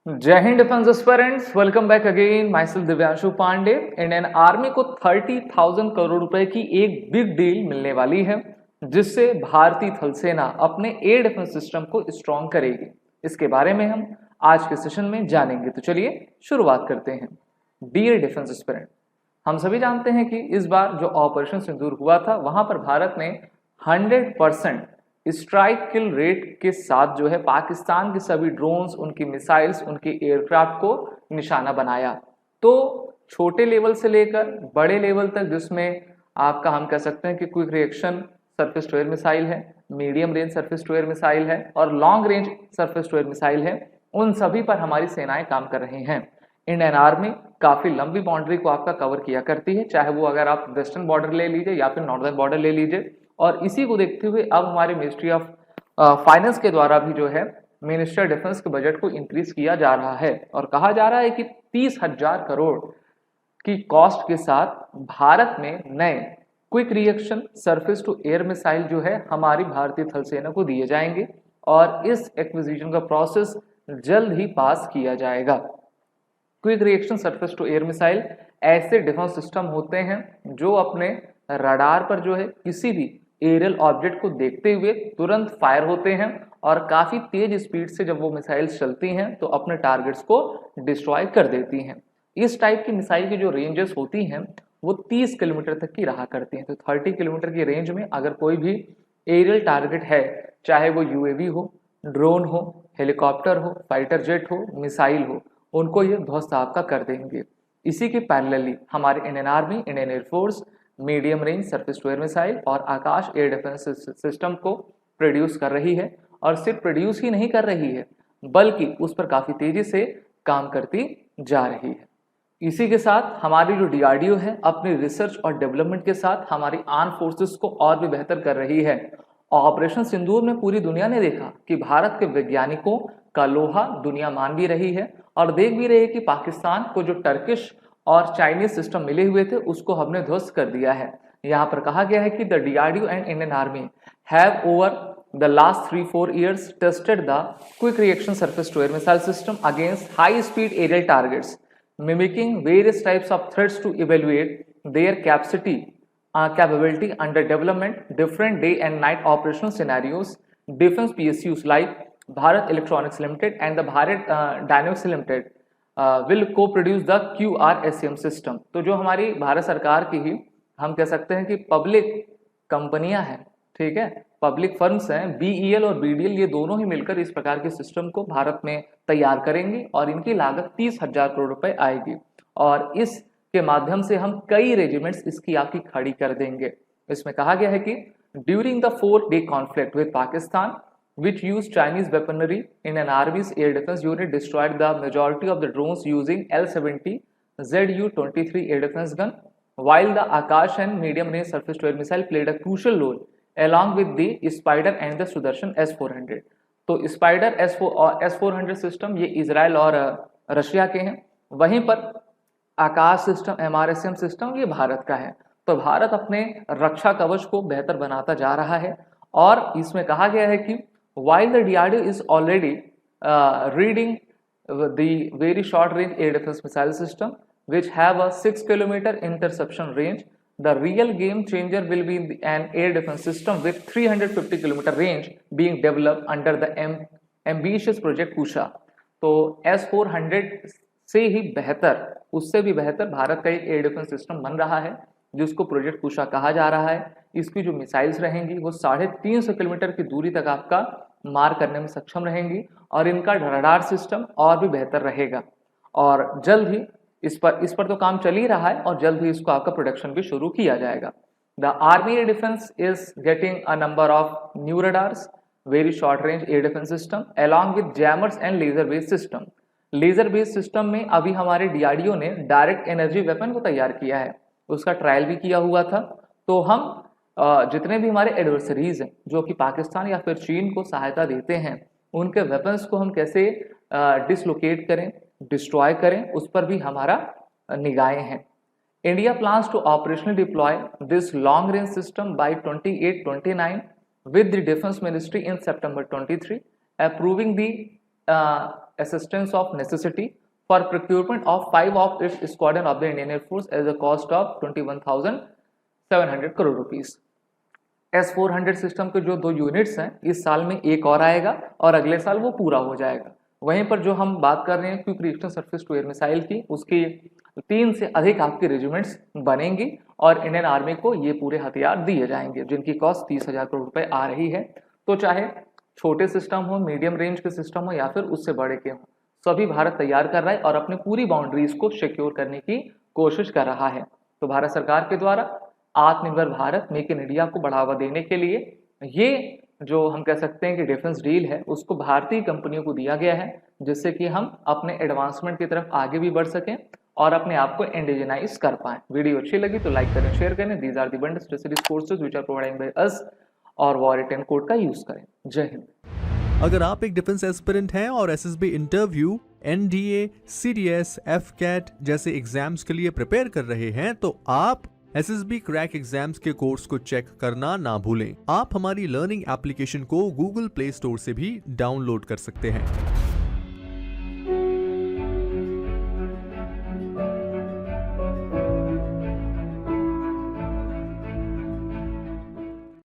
जय Hind defence aspirants, welcome back again. Myself Divyanshu Pandey. Indian army को 30,000 करोड़ रुपए की एक बिग डील मिलने वाली है, जिससे भारतीय थल सेना अपने एयर डिफेंस सिस्टम को स्ट्रॉन्ग करेगी। इसके बारे में हम आज के सेशन में जानेंगे। तो चलिए शुरुआत करते हैं। डियर डिफेंस एस्पिरेंट, हम सभी जानते हैं कि इस बार जो ऑपरेशन सिंदूर हुआ था, वहां पर भारत ने 100% स्ट्राइक किल रेट के साथ जो है पाकिस्तान के सभी ड्रोन्स, उनकी मिसाइल्स, उनके एयरक्राफ्ट को निशाना बनाया। तो छोटे लेवल से लेकर बड़े लेवल तक, जिसमें आपका हम कह सकते हैं कि quick reaction surface to air missile है, medium range surface to air missile है और long range surface to air missile है, उन सभी पर हमारी सेनाएं काम कर रही हैं। इंडियन आर्मी काफी लंबी बाउंड्री को आपका कवर किया करती है, चाहे वो अगर आप वेस्टर्न बॉर्डर ले लीजिए या फिर नॉर्दर्न बॉर्डर ले लीजिए। और इसी को देखते हुए अब हमारे मिनिस्ट्री ऑफ फाइनेंस के द्वारा भी जो है मिनिस्टर डिफेंस के बजट को इंक्रीज किया जा रहा है और कहा जा रहा है कि 30,000 करोड़ की कॉस्ट के साथ भारत में नए quick reaction surface to air missile जो है हमारी भारतीय थल सेना को दिए जाएंगे और इस एक्विजिशन का प्रोसेस जल्द ही पास किया जाएगा। Quick reaction surface to air missile ऐसे डिफेंस सिस्टम होते हैं जो अपने रडार पर जो है किसी भी एरियल ऑब्जेक्ट को देखते हुए तुरंत फायर होते हैं और काफी तेज स्पीड से जब वो मिसाइल्स चलती हैं तो अपने टारगेट्स को डिस्ट्रॉय कर देती हैं। इस टाइप की मिसाइल की जो रेंजेस होती हैं वो 30 किलोमीटर तक की रहा करती हैं। तो 30 किलोमीटर की रेंज में अगर कोई भी एरियल टारगेट है, चाहे वो यूएवी हो, ड्रोन हो, हेलीकॉप्टर हो, फाइटर जेट हो, मिसाइल हो, उनको ये ध्वस्त आपका कर देंगे। इसी के पैरेलली हमारे Indian army, Indian air force medium range surface to air missile और आकाश एयर डिफेंस सिस्टम को प्रोड्यूस कर रही है और सिर्फ प्रोड्यूस ही नहीं कर रही है बल्कि उस पर काफी तेजी से काम करती जा रही है। इसी के साथ हमारी जो डीआरडीओ है अपनी रिसर्च और डेवलपमेंट के साथ हमारी आर्म फोर्सेस को और भी बेहतर कर रही है। ऑपरेशन सिंदूर में पूरी दुनिया ने देखा कि भारत के वैज्ञानिकों का लोहा दुनिया मान भी रही है और देख भी रही है कि पाकिस्तान को जो टर्किश और चाइनीज सिस्टम मिले हुए थे उसको हमने ध्वस्त कर दिया है। यहाँ पर कहा गया है कि the DRDO and Indian army have over the last 3-4 years tested the quick reaction surface to air missile system against high speed aerial targets, mimicking various types of threats to evaluate their capability under development, different day and night operational scenarios. Defense PSUs like Bharat Electronics Limited and the Bharat Dynamics Limited will co-produce the QRSAM system। तो जो हमारी भारत सरकार की ही हम कह सकते हैं कि पब्लिक कंपनियां हैं, ठीक है, पब्लिक फर्म्स हैं, BEL और BDL, ये दोनों ही मिलकर इस प्रकार के सिस्टम को भारत में तैयार करेंगी और इनकी लागत 30,000 करोड़ रुपए आएगी और इस के माध्यम से हम कई रेजिमेंट्स इसकी आपकी खड़ी कर देंगे। इसमें कहा गया है कि during the 4-day conflict with Pakistan which used Chinese weaponry, Indian Army's air defense unit destroyed the majority of the drones using L-70 Zu-23 air defense gun, while the Akash and medium range surface to air missile played a crucial role along with the Spider and the Sudarshan S-400। तो Spider S-400 system ये Israel और Russia के हैं, वहीं पर आकाश system MRSM system ये भारत का है। तो भारत अपने रक्षा कवच को बेहतर बनाता जा रहा है और इसमें कहा गया है कि while the DRDO is already reading the very short range air defense missile system which have a 6 kilometer interception range, the real game changer will be an air defense system with 350 kilometer range being developed under the ambitious project Kusha। तो S-400 से ही बेहतर, उससे भी बेहतर भारत का एक air defence system बन रहा है जिसको प्रोजेक्ट कुशा कहा जा रहा है। इसकी जो मिसाइल्स रहेंगी वो 350 किलोमीटर की दूरी तक आपका मार करने में सक्षम रहेंगी और इनका रडार सिस्टम और भी बेहतर रहेगा और जल्द ही इस पर तो काम चल ही रहा है और जल्द ही इसको आपका प्रोडक्शन भी शुरू किया जाएगा। The army air defence is getting a number of new radars, very short range air defence system along with jammers and laser based system. Laser based system में अभी हमारे डीआरडीओ ने डायरेक्ट एनर्जी वेपन को तैयार किया है, उसका trial भी किया हुआ था। तो हम जितने भी हमारे एडवर्सरीज हैं जो कि पाकिस्तान या फिर चीन को सहायता देते हैं, उनके वेपन्स को हम कैसे डिसलोकेट करें, डिस्ट्रॉय करें, उस पर भी हमारा निगाहें हैं। India plans to operationally deploy this long range system by 28-29 with the Defense Ministry in September 23, approving the assistance of necessity for procurement of 5 of its squadron of the Indian Air Force as a cost of 21,700 crore rupees. S-400 system के जो 2 units हैं इस साल में एक और आएगा और अगले साल वो पूरा हो जाएगा। वहीं पर जो हम बात कर रहे हैं quick reaction surface to air missile की, उसकी 3 से अधिक आपकी रेजिमेंट्स बनेंगी और इंडियन आर्मी को ये पूरे हथियार दिए जाएंगे जिनकी कॉस्ट 30,000 करोड़ रुपए आ रही है। तो चाहे छोटे सिस्टम हो, मीडियम रेंज के सिस्टम हो या फिर उससे बड़े के हो, सभी भारत तैयार कर रहा है और अपनी पूरी बाउंड्रीज को सिक्योर करने की कोशिश कर रहा है। तो भारत सरकार के द्वारा आत्मनिर्भर भारत, मेक इन इंडिया को बढ़ावा देने के लिए ये जो हम कह सकते हैं कि डिफेंस डील है उसको भारतीय कंपनियों को दिया गया है, जिससे कि हम अपने एडवांसमेंट की तरफ आगे भी बढ़ सकें और अपने आप को इंडिजिनाइज कर पाएं। वीडियो अच्छी लगी तो लाइक करें, शेयर करें। These are the bond specialist courses which are providing by us और वॉर10 कोड का यूज करें। जय हिंद। अगर आप एक डिफेंस एस्पिरेंट हैं और SSB interview, NDA, CDS, AFCAT जैसे एग्जाम्स के लिए प्रिपेयर कर रहे हैं तो आप एसएसबी क्रैक एग्जाम्स के कोर्स को चेक करना ना भूलें। आप हमारी लर्निंग एप्लीकेशन को गूगल प्ले स्टोर से भी डाउनलोड कर सकते हैं।